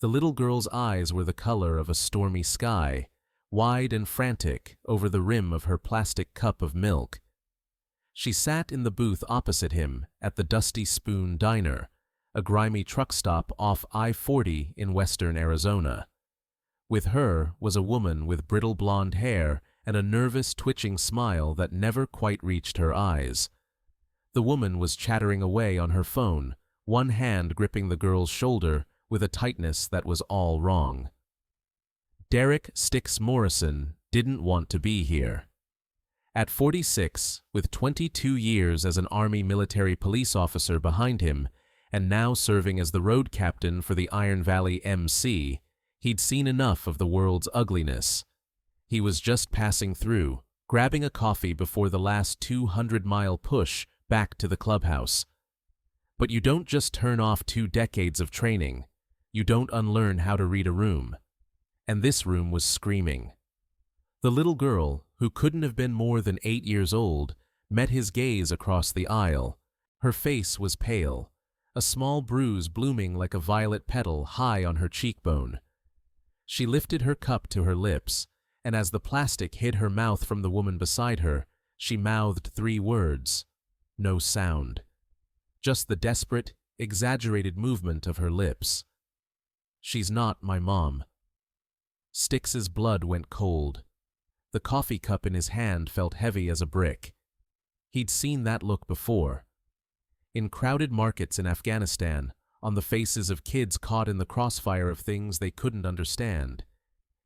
The little girl's eyes were the color of a stormy sky, wide and frantic over the rim of her plastic cup of milk. She sat in the booth opposite him at the Dusty Spoon Diner, a grimy truck stop off I-40 in western Arizona. With her was a woman with brittle blonde hair and a nervous, twitching smile that never quite reached her eyes. The woman was chattering away on her phone, one hand gripping the girl's shoulder with a tightness that was all wrong. Derek Sticks Morrison didn't want to be here. At 46, with 22 years as an Army military police officer behind him, and now serving as the road captain for the Iron Valley MC, he'd seen enough of the world's ugliness. He was just passing through, grabbing a coffee before the last 200-mile push back to the clubhouse. But you don't just turn off 2 decades of training. You don't unlearn how to read a room. And this room was screaming. The little girl, who couldn't have been more than 8 years old, met his gaze across the aisle. Her face was pale, a small bruise blooming like a violet petal high on her cheekbone. She lifted her cup to her lips, and as the plastic hid her mouth from the woman beside her, she mouthed 3 words. No sound. Just the desperate, exaggerated movement of her lips. "She's not my mom." Sticks's blood went cold. The coffee cup in his hand felt heavy as a brick. He'd seen that look before. In crowded markets in Afghanistan, on the faces of kids caught in the crossfire of things they couldn't understand.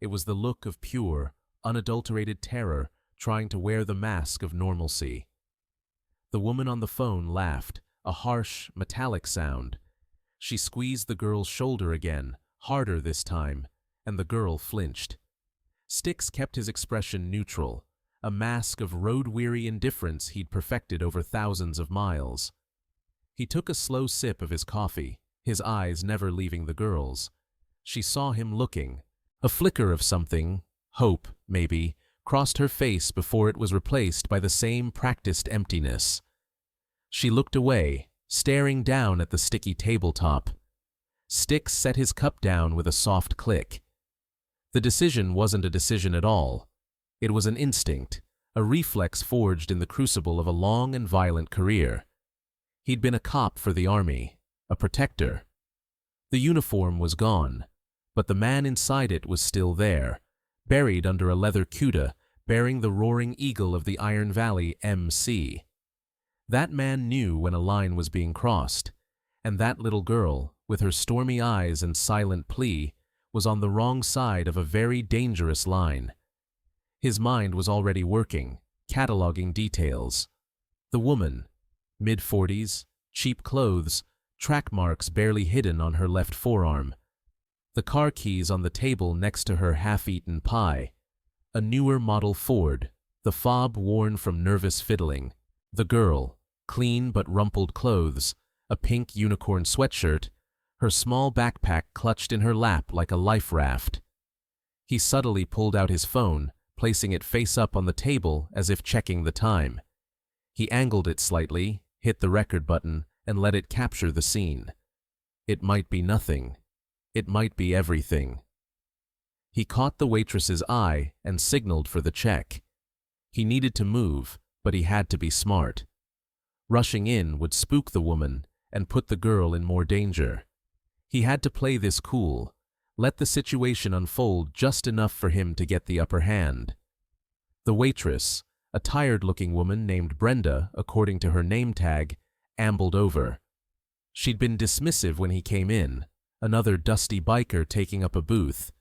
It was the look of pure, unadulterated terror trying to wear the mask of normalcy. The woman on the phone laughed, a harsh, metallic sound. She squeezed the girl's shoulder again, harder this time, and the girl flinched. Sticks kept his expression neutral, a mask of road-weary indifference he'd perfected over thousands of miles. He took a slow sip of his coffee, his eyes never leaving the girl's. She saw him looking. A flicker of something, hope, maybe, crossed her face before it was replaced by the same practiced emptiness. She looked away, staring down at the sticky tabletop. Sticks set his cup down with a soft click. The decision wasn't a decision at all. It was an instinct, a reflex forged in the crucible of a long and violent career. He'd been a cop for the Army, a protector. The uniform was gone, but the man inside it was still there, buried under a leather cuda bearing the roaring eagle of the Iron Valley MC. That man knew when a line was being crossed, and that little girl, with her stormy eyes and silent plea, was on the wrong side of a very dangerous line. His mind was already working, cataloging details. The woman, mid-40s, cheap clothes, track marks barely hidden on her left forearm. The car keys on the table next to her half-eaten pie. A newer model Ford, the fob worn from nervous fiddling. The girl, clean but rumpled clothes, a pink unicorn sweatshirt, her small backpack clutched in her lap like a life raft. He subtly pulled out his phone, placing it face up on the table as if checking the time. He angled it slightly, hit the record button, and let it capture the scene. It might be nothing. It might be everything. He caught the waitress's eye and signaled for the check. He needed to move, but he had to be smart. Rushing in would spook the woman and put the girl in more danger. He had to play this cool, let the situation unfold just enough for him to get the upper hand. The waitress, a tired-looking woman named Brenda, according to her name tag, ambled over. She'd been dismissive when he came in, another dusty biker taking up a booth.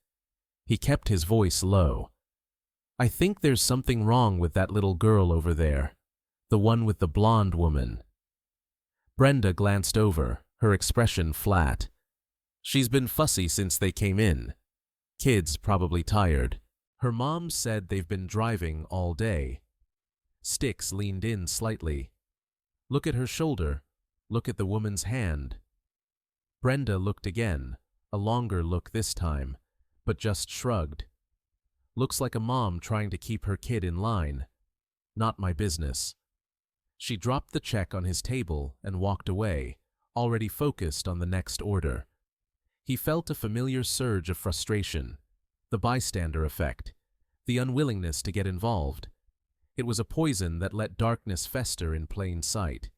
He kept his voice low. "I think there's something wrong with that little girl over there, the one with the blonde woman." Brenda glanced over, her expression flat. "She's been fussy since they came in. Kids probably tired. Her mom said they've been driving all day." Sticks leaned in slightly. "Look at her shoulder. Look at the woman's hand." Brenda looked again, a longer look this time, but just shrugged. "Looks like a mom trying to keep her kid in line. Not my business." She dropped the check on his table and walked away, already focused on the next order. He felt a familiar surge of frustration, the bystander effect, the unwillingness to get involved. It was a poison that let darkness fester in plain sight.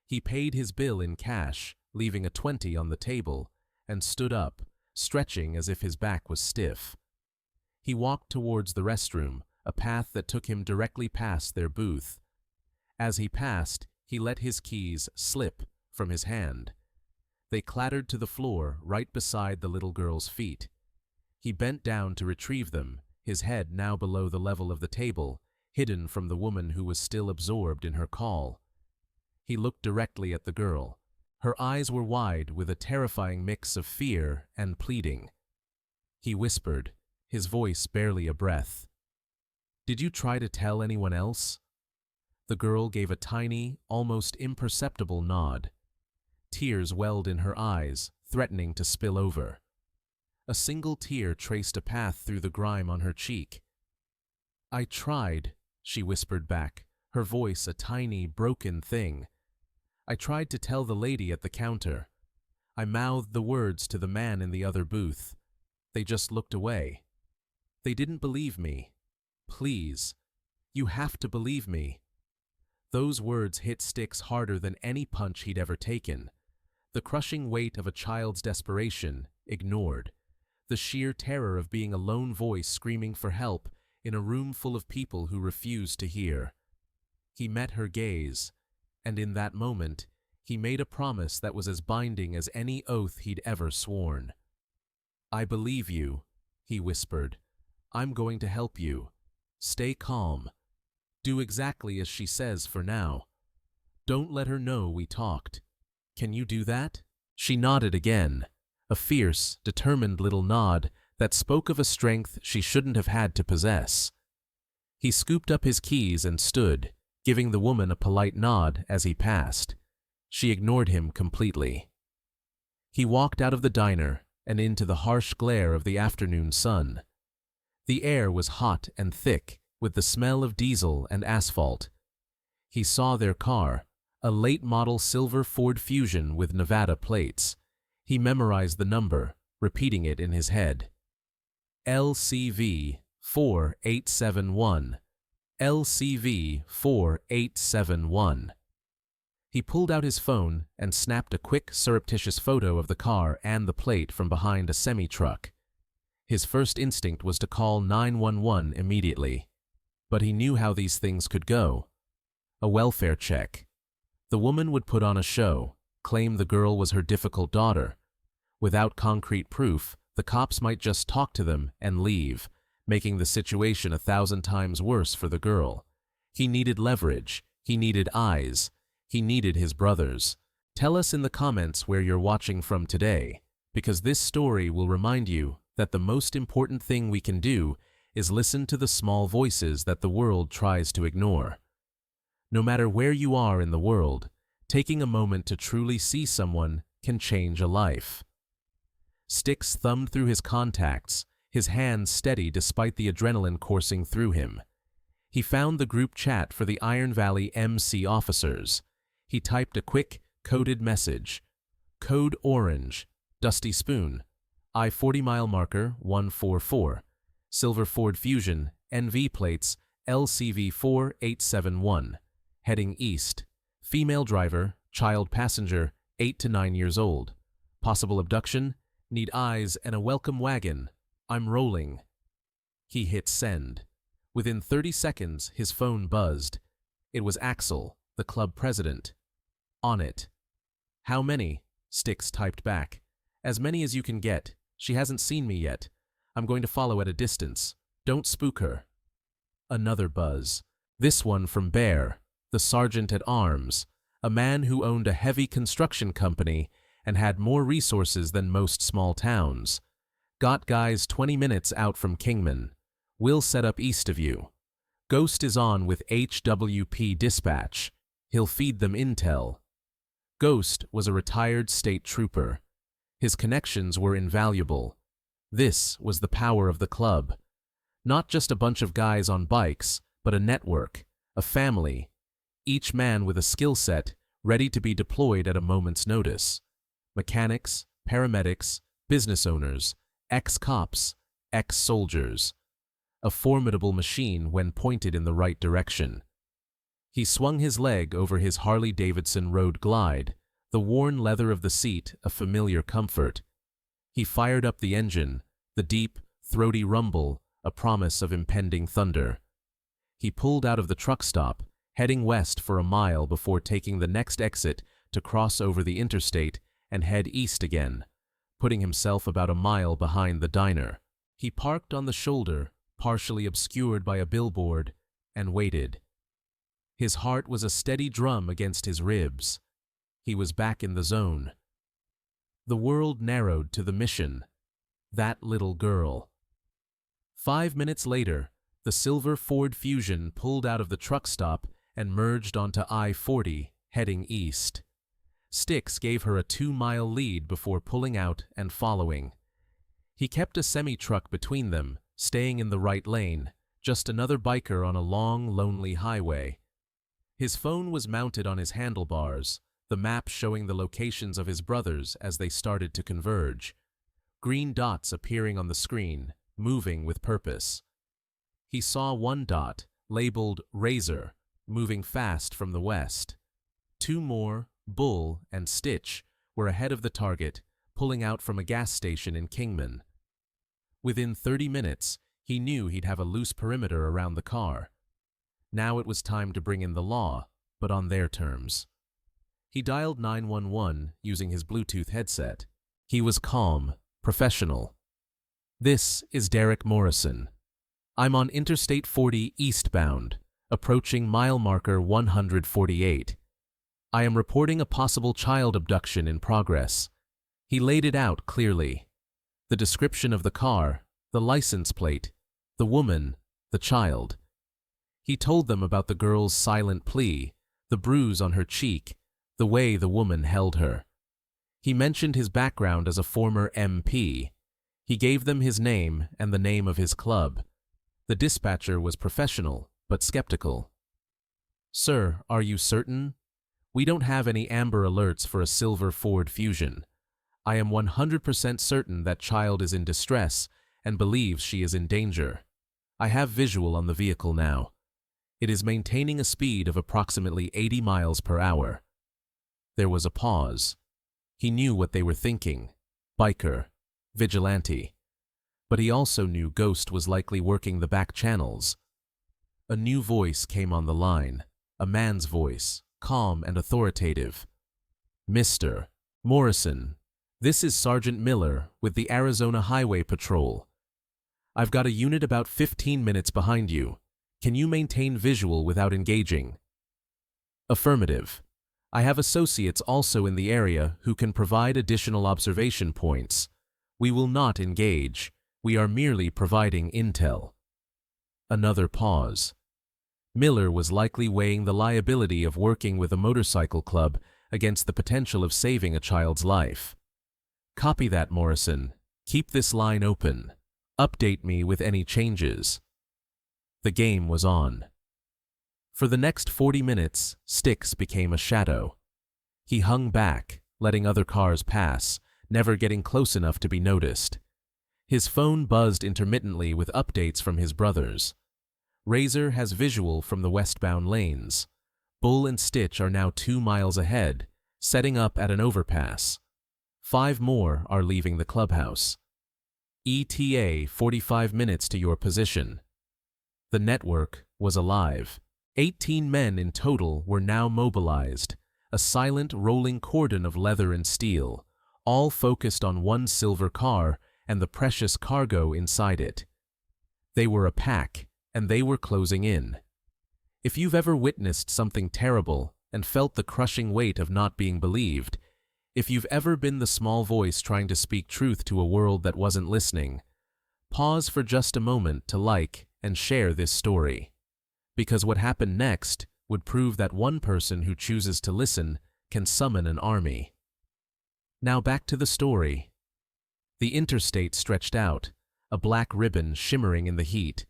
He paid his bill in cash, leaving a 20 on the table, and stood up, stretching as if his back was stiff. He walked towards the restroom, a path that took him directly past their booth. As he passed, he let his keys slip from his hand. They clattered to the floor right beside the little girl's feet. He bent down to retrieve them, his head now below the level of the table, hidden from the woman who was still absorbed in her call. He looked directly at the girl. Her eyes were wide with a terrifying mix of fear and pleading. He whispered, his voice barely a breath. "Did you try to tell anyone else?" The girl gave a tiny, almost imperceptible nod. Tears welled in her eyes, threatening to spill over. A single tear traced a path through the grime on her cheek. "I tried," she whispered back, her voice a tiny, broken thing. "I tried to tell the lady at the counter. I mouthed the words to the man in the other booth. They just looked away. They didn't believe me. Please, you have to believe me." Those words hit Styx harder than any punch he'd ever taken. The crushing weight of a child's desperation, ignored. The sheer terror of being a lone voice screaming for help in a room full of people who refused to hear. He met her gaze, and in that moment, he made a promise that was as binding as any oath he'd ever sworn. "I believe you," he whispered. "I'm going to help you. Stay calm. Do exactly as she says for now. Don't let her know we talked. Can you do that?" She nodded again, a fierce, determined little nod that spoke of a strength she shouldn't have had to possess. He scooped up his keys and stood, giving the woman a polite nod as he passed. She ignored him completely. He walked out of the diner and into the harsh glare of the afternoon sun. The air was hot and thick, with the smell of diesel and asphalt. He saw their car, a late-model silver Ford Fusion with Nevada plates. He memorized the number, repeating it in his head. LCV 4871. LCV 4871. He pulled out his phone and snapped a quick, surreptitious photo of the car and the plate from behind a semi-truck. His first instinct was to call 911 immediately. But he knew how these things could go. A welfare check. The woman would put on a show, claim the girl was her difficult daughter. Without concrete proof, the cops might just talk to them and leave, making the situation 1,000 times worse for the girl. He needed leverage. He needed eyes. He needed his brothers. Tell us in the comments where you're watching from today, because this story will remind you that the most important thing we can do is listen to the small voices that the world tries to ignore. No matter where you are in the world, taking a moment to truly see someone can change a life. Styx thumbed through his contacts, his hands steady despite the adrenaline coursing through him. He found the group chat for the Iron Valley MC officers. He typed a quick, coded message. Code Orange, Dusty Spoon, I-40 mile marker 144, Silver Ford Fusion, NV plates, LCV 4871, heading east, female driver, child passenger, 8 to 9 years old, possible abduction, need eyes and a welcome wagon, I'm rolling. He hit send. Within 30 seconds, his phone buzzed. It was Axel, the club president. On it. "How many?" Styx typed back. "As many as you can get. She hasn't seen me yet. I'm going to follow at a distance. Don't spook her." Another buzz. This one from Bear, the sergeant at arms, a man who owned a heavy construction company and had more resources than most small towns. "Got guys 20 minutes out from Kingman. We'll set up east of you. Ghost is on with HWP dispatch. He'll feed them intel." Ghost was a retired state trooper. His connections were invaluable. This was the power of the club. Not just a bunch of guys on bikes, but a network, a family, each man with a skill set ready to be deployed at a moment's notice. Mechanics, paramedics, business owners, ex-cops, ex-soldiers. A formidable machine when pointed in the right direction. He swung his leg over his Harley-Davidson Road Glide, the worn leather of the seat a familiar comfort. He fired up the engine, the deep, throaty rumble, a promise of impending thunder. He pulled out of the truck stop, heading west for a mile before taking the next exit to cross over the interstate and head east again, putting himself about a mile behind the diner. He parked on the shoulder, partially obscured by a billboard, and waited. His heart was a steady drum against his ribs. He was back in the zone. The world narrowed to the mission. That little girl. 5 minutes later, the silver Ford Fusion pulled out of the truck stop and merged onto I-40, heading east. Styx gave her a 2-mile lead before pulling out and following. He kept a semi-truck between them, staying in the right lane, just another biker on a long, lonely highway. His phone was mounted on his handlebars, the map showing the locations of his brothers as they started to converge. Green dots appearing on the screen, moving with purpose. He saw one dot, labeled Razor, moving fast from the west. 2 more, Bull and Stitch, were ahead of the target, pulling out from a gas station in Kingman. Within 30 minutes, he knew he'd have a loose perimeter around the car. Now it was time to bring in the law, but on their terms. He dialed 911 using his Bluetooth headset. He was calm, professional. "This is Derek Morrison. I'm on Interstate 40 eastbound, approaching mile marker 148. I am reporting a possible child abduction in progress." He laid it out clearly. The description of the car, the license plate, the woman, the child. He told them about the girl's silent plea, the bruise on her cheek, the way the woman held her. He mentioned his background as a former MP. He gave them his name and the name of his club. The dispatcher was professional, but skeptical. "Sir, are you certain? We don't have any amber alerts for a silver Ford Fusion. I am 100% certain that child is in distress and believes she is in danger. I have visual on the vehicle now. It is maintaining a speed of approximately 80 miles per hour. There was a pause. He knew what they were thinking. Biker. Vigilante. But he also knew Ghost was likely working the back channels. A new voice came on the line. A man's voice, calm and authoritative. "Mr. Morrison, this is Sergeant Miller with the Arizona Highway Patrol. I've got a unit about 15 minutes behind you. Can you maintain visual without engaging?" "Affirmative. I have associates also in the area who can provide additional observation points. We will not engage. We are merely providing intel." Another pause. Miller was likely weighing the liability of working with a motorcycle club against the potential of saving a child's life. "Copy that, Morrison. Keep this line open. Update me with any changes." The game was on. For the next 40 minutes, Styx became a shadow. He hung back, letting other cars pass, never getting close enough to be noticed. His phone buzzed intermittently with updates from his brothers. Razor has visual from the westbound lanes. Bull and Stitch are now 2 miles ahead, setting up at an overpass. 5 more are leaving the clubhouse. ETA 45 minutes to your position. The network was alive. 18 men in total were now mobilized, a silent rolling cordon of leather and steel, all focused on one silver car and the precious cargo inside it. They were a pack, and they were closing in. If you've ever witnessed something terrible and felt the crushing weight of not being believed, if you've ever been the small voice trying to speak truth to a world that wasn't listening, pause for just a moment to like and share this story. Because what happened next would prove that one person who chooses to listen can summon an army. Now back to the story. The interstate stretched out, a black ribbon shimmering in the heat.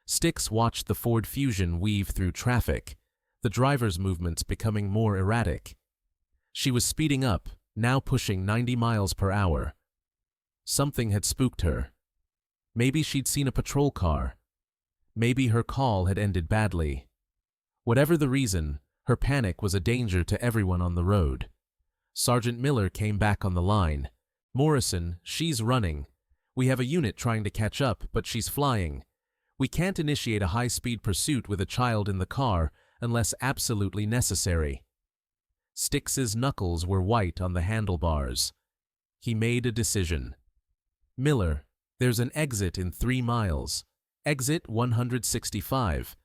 Styx watched the Ford Fusion weave through traffic, the driver's movements becoming more erratic. She was speeding up, now pushing 90 miles per hour. Something had spooked her. Maybe she'd seen a patrol car. Maybe her call had ended badly. Whatever the reason, her panic was a danger to everyone on the road. Sergeant Miller came back on the line. "Morrison, she's running. We have a unit trying to catch up, but she's flying. We can't initiate a high-speed pursuit with a child in the car unless absolutely necessary." Styx's knuckles were white on the handlebars. He made a decision. "Miller, there's an exit in 3 miles. Exit 165.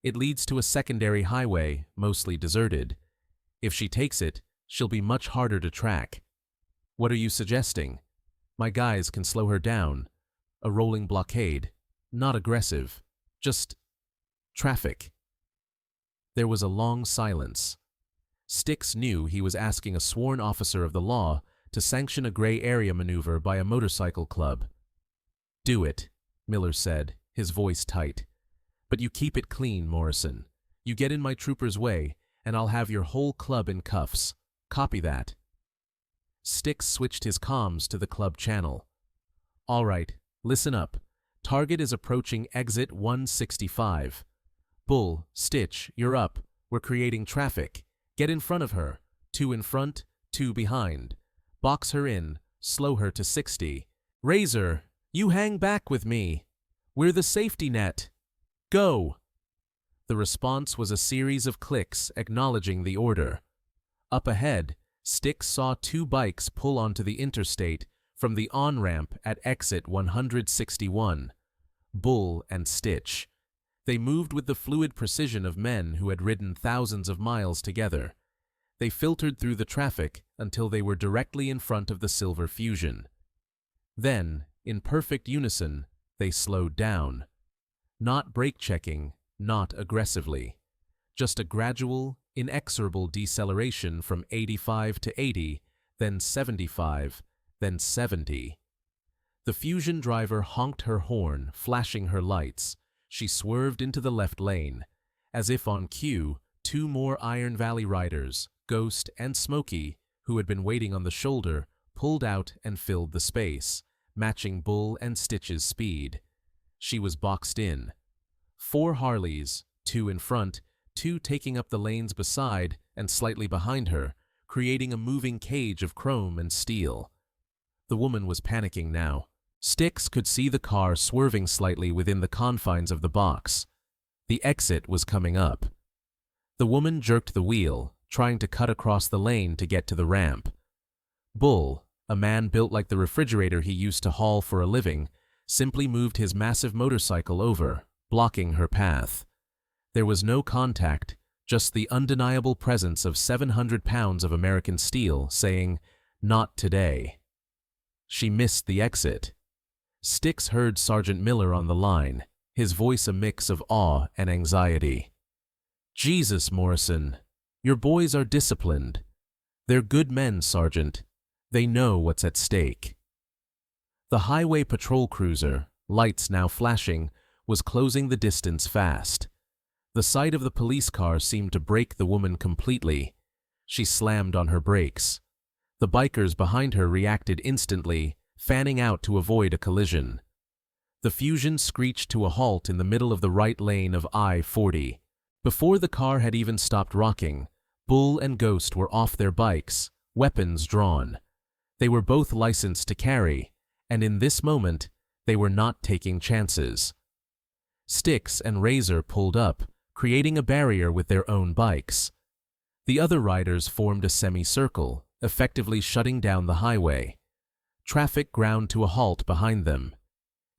It leads to a secondary highway, mostly deserted. If she takes it, she'll be much harder to track." "What are you suggesting?" "My guys can slow her down. A rolling blockade. Not aggressive. Just traffic." There was a long silence. Styx knew he was asking a sworn officer of the law to sanction a gray area maneuver by a motorcycle club. "Do it," Miller said, his voice tight. "But you keep it clean, Morrison. You get in my trooper's way, and I'll have your whole club in cuffs. Copy that." Styx switched his comms to the club channel. "All right, listen up. Target is approaching exit 165. Bull, Stitch, you're up. We're creating traffic. Get in front of her. 2 in front, 2 behind. Box her in, slow her to 60. Razor, you hang back with me. We're the safety net. Go!" The response was a series of clicks acknowledging the order. Up ahead, Styx saw 2 bikes pull onto the interstate from the on-ramp at exit 161. Bull and Stitch. They moved with the fluid precision of men who had ridden thousands of miles together. They filtered through the traffic until they were directly in front of the Silver Fusion. Then, in perfect unison, they slowed down. Not brake-checking, not aggressively. Just a gradual, inexorable deceleration from 85 to 80, then 75, then 70. The Fusion driver honked her horn, flashing her lights. She swerved into the left lane. As if on cue, 2 more Iron Valley riders, Ghost and Smokey, who had been waiting on the shoulder, pulled out and filled the space, matching Bull and Stitch's speed. She was boxed in. 4 Harleys, 2 in front, 2 taking up the lanes beside and slightly behind her, creating a moving cage of chrome and steel. The woman was panicking now. Styx could see the car swerving slightly within the confines of the box. The exit was coming up. The woman jerked the wheel, trying to cut across the lane to get to the ramp. Bull, a man built like the refrigerator he used to haul for a living, simply moved his massive motorcycle over, blocking her path. There was no contact, just the undeniable presence of 700 pounds of American steel saying, "Not today." She missed the exit. Styx heard Sergeant Miller on the line, his voice a mix of awe and anxiety. "Jesus, Morrison, your boys are disciplined. They're good men, Sergeant. They know what's at stake." The highway patrol cruiser, lights now flashing, was closing the distance fast. The sight of the police car seemed to break the woman completely. She slammed on her brakes. The bikers behind her reacted instantly, fanning out to avoid a collision. The Fusion screeched to a halt in the middle of the right lane of I-40. Before the car had even stopped rocking, Bull and Ghost were off their bikes, weapons drawn. They were both licensed to carry, and in this moment, they were not taking chances. Styx and Razor pulled up, creating a barrier with their own bikes. The other riders formed a semicircle, effectively shutting down the highway. Traffic ground to a halt behind them.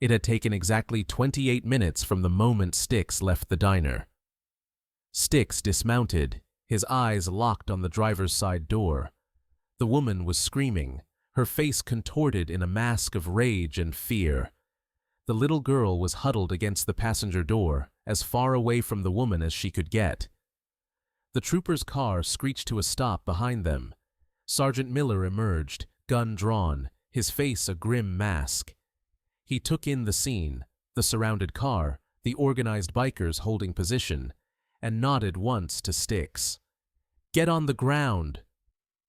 It had taken exactly 28 minutes from the moment Styx left the diner. Styx dismounted, his eyes locked on the driver's side door. The woman was screaming, her face contorted in a mask of rage and fear. The little girl was huddled against the passenger door, as far away from the woman as she could get. The trooper's car screeched to a stop behind them. Sergeant Miller emerged, gun drawn, his face a grim mask. He took in the scene, the surrounded car, the organized bikers holding position, and nodded once to Styx. "Get on the ground!"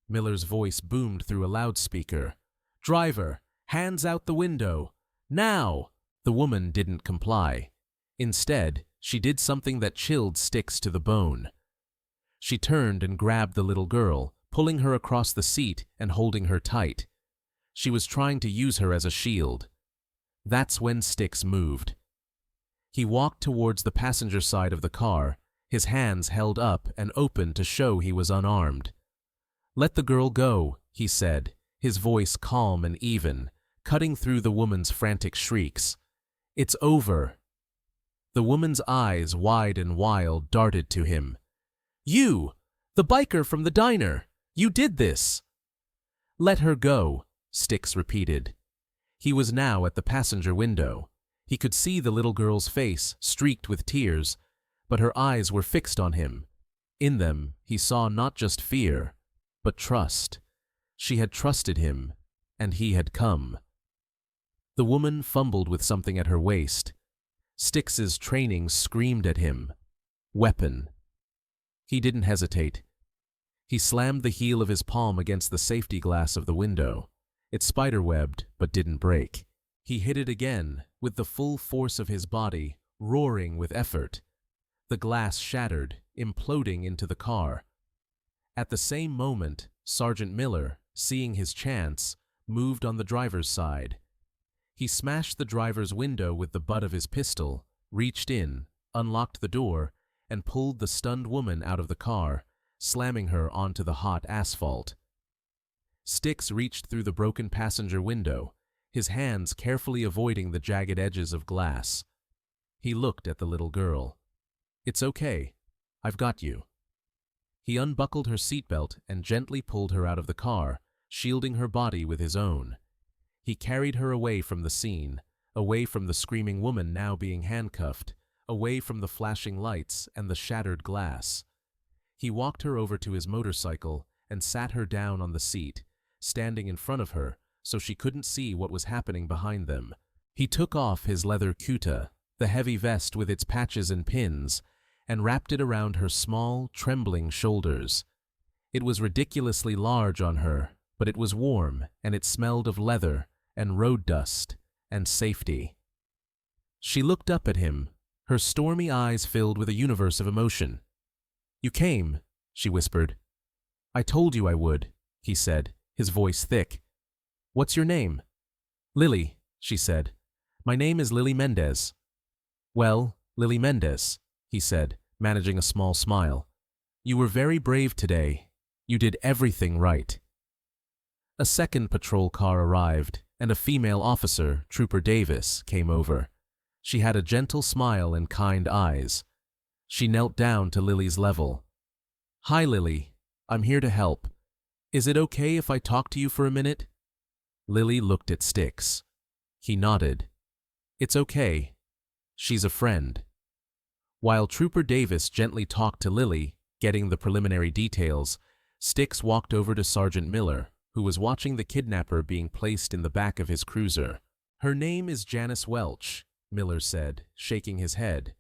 Miller's voice boomed through a loudspeaker. "Driver, "Hands out the window! Now!" The woman didn't comply. Instead, she did something that chilled Styx to the bone. She turned and grabbed the little girl, pulling her across the seat and holding her tight. She was trying to use her as a shield. That's when Styx moved. He walked towards the passenger side of the car, his hands held up and open to show he was unarmed. "Let the girl go," he said, his voice calm and even, cutting through the woman's frantic shrieks. "It's over." The woman's eyes, wide and wild, darted to him. "You! The biker from the diner! You did this!" "Let her go," Styx repeated. He was now at the passenger window. He could see the little girl's face, streaked with tears, but her eyes were fixed on him. In them, he saw not just fear, but trust. She had trusted him, and he had come. The woman fumbled with something at her waist. Styx's training screamed at him. Weapon. He didn't hesitate. He slammed the heel of his palm against the safety glass of the window. It spiderwebbed, but didn't break. He hit it again, with the full force of his body, roaring with effort. The glass shattered, imploding into the car. At the same moment, Sergeant Miller, seeing his chance, moved on the driver's side. He smashed the driver's window with the butt of his pistol, reached in, unlocked the door, and pulled the stunned woman out of the car, slamming her onto the hot asphalt. Styx reached through the broken passenger window, his hands carefully avoiding the jagged edges of glass. He looked at the little girl. "It's okay. I've got you." He unbuckled her seatbelt and gently pulled her out of the car, shielding her body with his own. He carried her away from the scene, away from the screaming woman now being handcuffed, away from the flashing lights and the shattered glass. He walked her over to his motorcycle and sat her down on the seat, standing in front of her so she couldn't see what was happening behind them. He took off his leather kuta, the heavy vest with its patches and pins, and wrapped it around her small, trembling shoulders. It was ridiculously large on her, but it was warm, and it smelled of leather and road dust and safety. She looked up at him, her stormy eyes filled with a universe of emotion. "You came," she whispered. "I told you I would," he said, his voice thick. "What's your name?" "Lily," she said. "My name is Lily Mendez." "Well, Lily Mendez," he said, managing a small smile. "You were very brave today. You did everything right." A second patrol car arrived, and a female officer, Trooper Davis, came over. She had a gentle smile and kind eyes. She knelt down to Lily's level. "Hi, Lily. I'm here to help. Is it okay if I talk to you for a minute?" Lily looked at Styx. He nodded. "It's okay. She's a friend." While Trooper Davis gently talked to Lily, getting the preliminary details, Styx walked over to Sergeant Miller, who was watching the kidnapper being placed in the back of his cruiser. "Her name is Janice Welch," Miller said, shaking his head.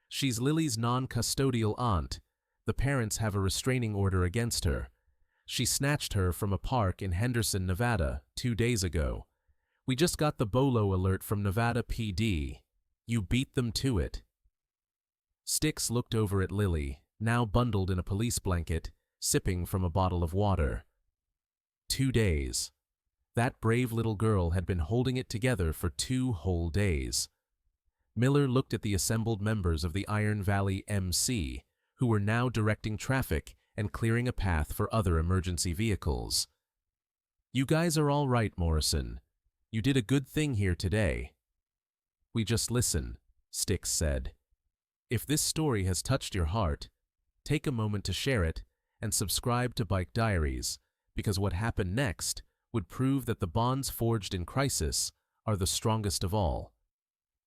"She's Lily's non-custodial aunt. The parents have a restraining order against her. She snatched her from a park in Henderson, Nevada, 2 days ago. We just got the BOLO alert from Nevada PD. You beat them to it." Styx looked over at Lily, now bundled in a police blanket, sipping from a bottle of water. 2 days. That brave little girl had been holding it together for 2 whole days. Miller looked at the assembled members of the Iron Valley MC, who were now directing traffic and clearing a path for other emergency vehicles. "You guys are all right, Morrison. You did a good thing here today." "We just listen," Styx said. "If this story has touched your heart, take a moment to share it and subscribe to Bike Diaries, because what happened next would prove that the bonds forged in crisis are the strongest of all.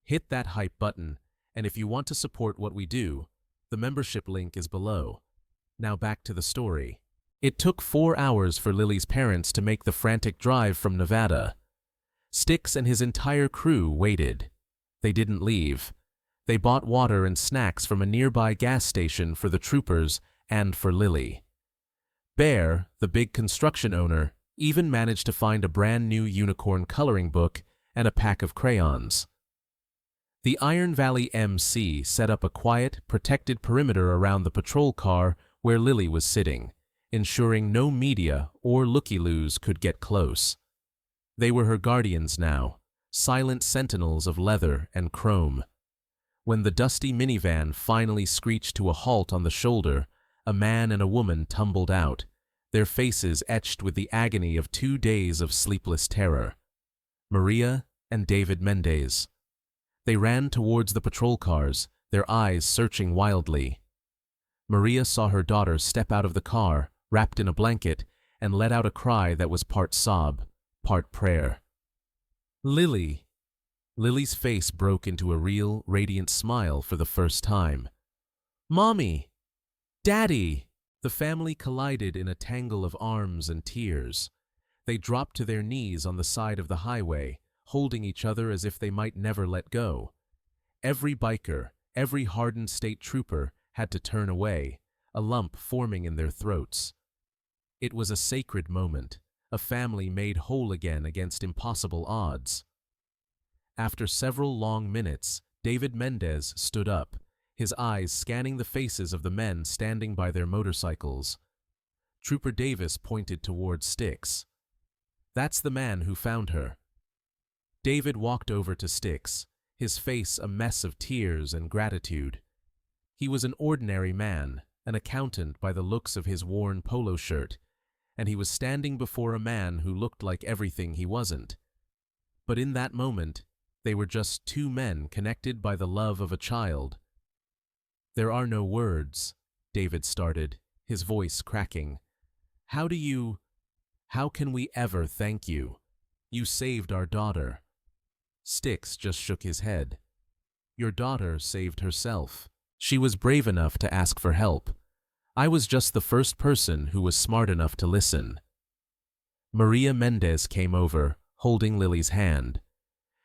Hit that hype button, and if you want to support what we do, the membership link is below. Now back to the story. It took 4 hours for Lily's parents to make the frantic drive from Nevada. Styx and his entire crew waited. They didn't leave. They bought water and snacks from a nearby gas station for the troopers and for Lily. Bear, the big construction owner, even managed to find a brand new unicorn coloring book and a pack of crayons. The Iron Valley MC set up a quiet, protected perimeter around the patrol car where Lily was sitting, ensuring no media or looky-loos could get close. They were her guardians now, silent sentinels of leather and chrome. When the dusty minivan finally screeched to a halt on the shoulder, a man and a woman tumbled out, their faces etched with the agony of 2 days of sleepless terror. Maria and David Mendez. They ran towards the patrol cars, their eyes searching wildly. Maria saw her daughter step out of the car, wrapped in a blanket, and let out a cry that was part sob, part prayer. Lily! Lily's face broke into a real, radiant smile for the first time. Mommy! Daddy! The family collided in a tangle of arms and tears. They dropped to their knees on the side of the highway, holding each other as if they might never let go. Every biker, every hardened state trooper had to turn away, a lump forming in their throats. It was a sacred moment, a family made whole again against impossible odds. After several long minutes, David Mendez stood up, his eyes scanning the faces of the men standing by their motorcycles. Trooper Davis pointed towards Styx. That's the man who found her. David walked over to Styx, his face a mess of tears and gratitude. He was an ordinary man, an accountant by the looks of his worn polo shirt, and he was standing before a man who looked like everything he wasn't. But in that moment, they were just two men connected by the love of a child. There are no words, David started, his voice cracking. How can we ever thank you? You saved our daughter. Styx just shook his head. Your daughter saved herself. She was brave enough to ask for help. I was just the first person who was smart enough to listen. Maria Mendez came over, holding Lily's hand.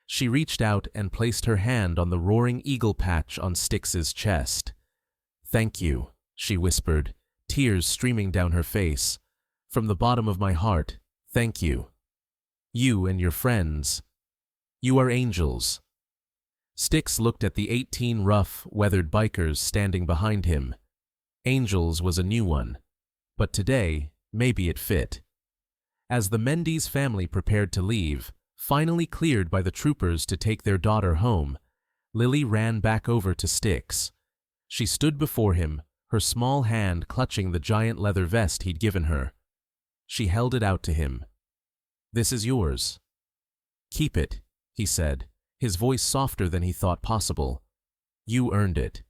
She reached out and placed her hand on the roaring eagle patch on Styx's chest. Thank you, she whispered, tears streaming down her face. From the bottom of my heart, thank you. You and your friends. You are angels. Styx looked at the 18 rough, weathered bikers standing behind him. Angels was a new one, but today, maybe it fit. As the Mendez family prepared to leave, finally cleared by the troopers to take their daughter home, Lily ran back over to Styx. She stood before him, her small hand clutching the giant leather vest he'd given her. She held it out to him. This is yours. Keep it, he said, his voice softer than he thought possible. You earned it.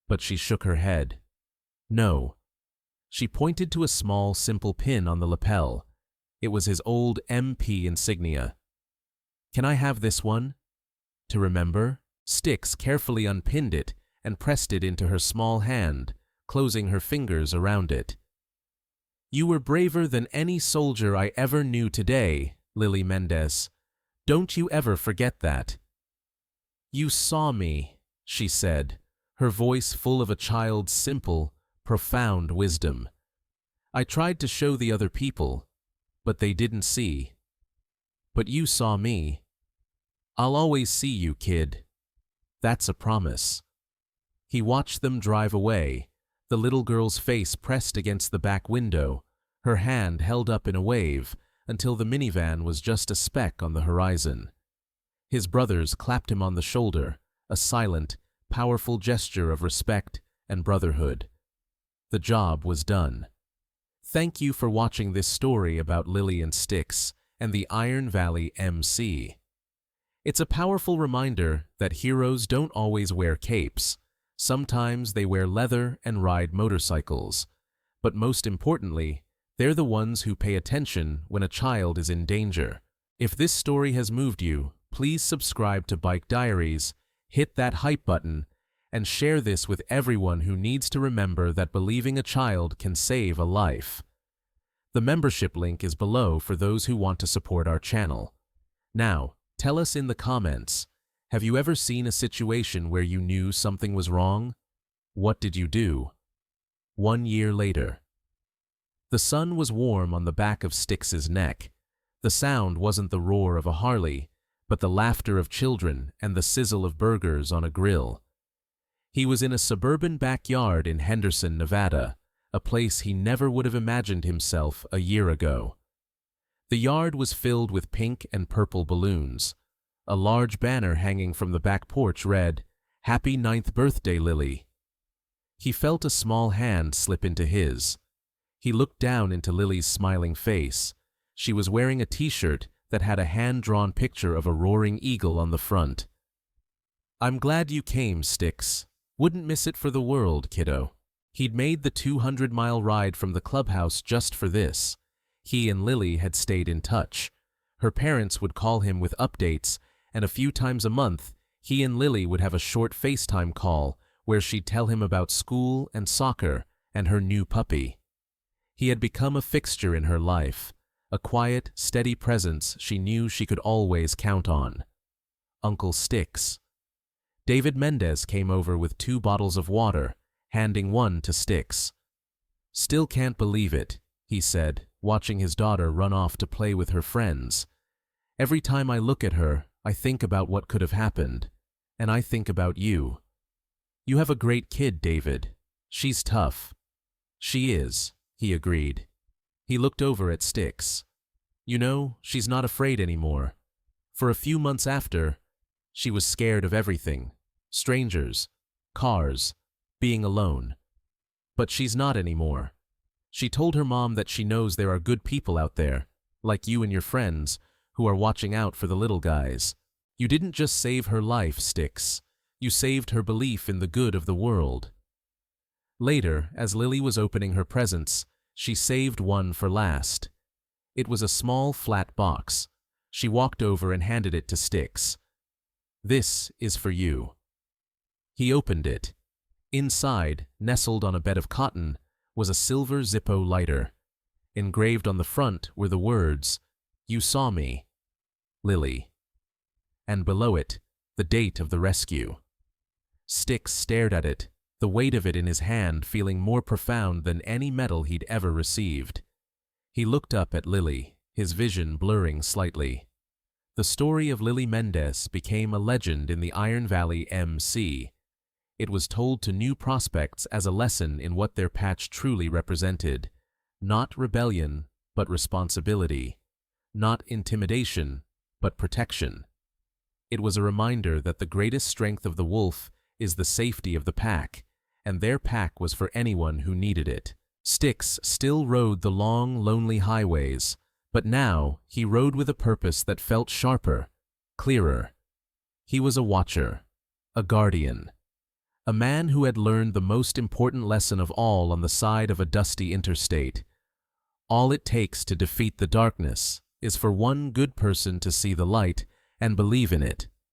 But she shook her head. No. She pointed to a small, simple pin on the lapel. It was his old MP insignia. Can I have this one? To remember? Styx carefully unpinned it and pressed it into her small hand, closing her fingers around it. You were braver than any soldier I ever knew today, Lily Mendez. Don't you ever forget that. You saw me, she said, her voice full of a child's simple, profound wisdom. I tried to show the other people, but they didn't see. But you saw me. I'll always see you, kid. That's a promise. He watched them drive away, the little girl's face pressed against the back window, her hand held up in a wave, until the minivan was just a speck on the horizon. His brothers clapped him on the shoulder, a silent, powerful gesture of respect and brotherhood. The job was done. Thank you for watching this story about Lily and Styx and the Iron Valley MC. It's a powerful reminder that heroes don't always wear capes. Sometimes they wear leather and ride motorcycles. But most importantly, they're the ones who pay attention when a child is in danger. If this story has moved you, please subscribe to Bike Diaries, hit that hype button, and share this with everyone who needs to remember that believing a child can save a life. The membership link is below for those who want to support our channel. Now, tell us in the comments, have you ever seen a situation where you knew something was wrong? What did you do? 1 year later. The sun was warm on the back of Styx's neck. The sound wasn't the roar of a Harley, but the laughter of children and the sizzle of burgers on a grill. He was in a suburban backyard in Henderson, Nevada, a place he never would have imagined himself a year ago. The yard was filled with pink and purple balloons. A large banner hanging from the back porch read, "Happy 9th birthday, Lily." He felt a small hand slip into his. He looked down into Lily's smiling face. She was wearing a t-shirt that had a hand-drawn picture of a roaring eagle on the front. "I'm glad you came, Styx. Wouldn't miss it for the world, kiddo." He'd made the 200-mile ride from the clubhouse just for this. He and Lily had stayed in touch. Her parents would call him with updates, and a few times a month, he and Lily would have a short FaceTime call where she'd tell him about school and soccer and her new puppy. He had become a fixture in her life, a quiet, steady presence she knew she could always count on. Uncle Styx. David Mendez came over with 2 bottles of water, handing one to Styx. "Still can't believe it," he said, watching his daughter run off to play with her friends. "Every time I look at her, I think about what could have happened, and I think about you. You have a great kid, David. She's tough." "She is," he agreed. He looked over at Styx. "You know, she's not afraid anymore. For a few months after, she was scared of everything. Strangers, cars, being alone. But she's not anymore. She told her mom that she knows there are good people out there, like you and your friends, who are watching out for the little guys. You didn't just save her life, Styx. You saved her belief in the good of the world." Later, as Lily was opening her presents, she saved one for last. It was a small, flat box. She walked over and handed it to Styx. "This is for you." He opened it. Inside, nestled on a bed of cotton, was a silver Zippo lighter. Engraved on the front were the words, "You saw me, Lily." And below it, the date of the rescue. Styx stared at it, the weight of it in his hand feeling more profound than any medal he'd ever received. He looked up at Lily, his vision blurring slightly. The story of Lily Mendez became a legend in the Iron Valley MC. It was told to new prospects as a lesson in what their patch truly represented. Not rebellion, but responsibility. Not intimidation, but protection. It was a reminder that the greatest strength of the wolf is the safety of the pack, and their pack was for anyone who needed it. Styx still rode the long, lonely highways, but now he rode with a purpose that felt sharper, clearer. He was a watcher, a guardian, a man who had learned the most important lesson of all on the side of a dusty interstate. All it takes to defeat the darkness is for one good person to see the light and believe in it.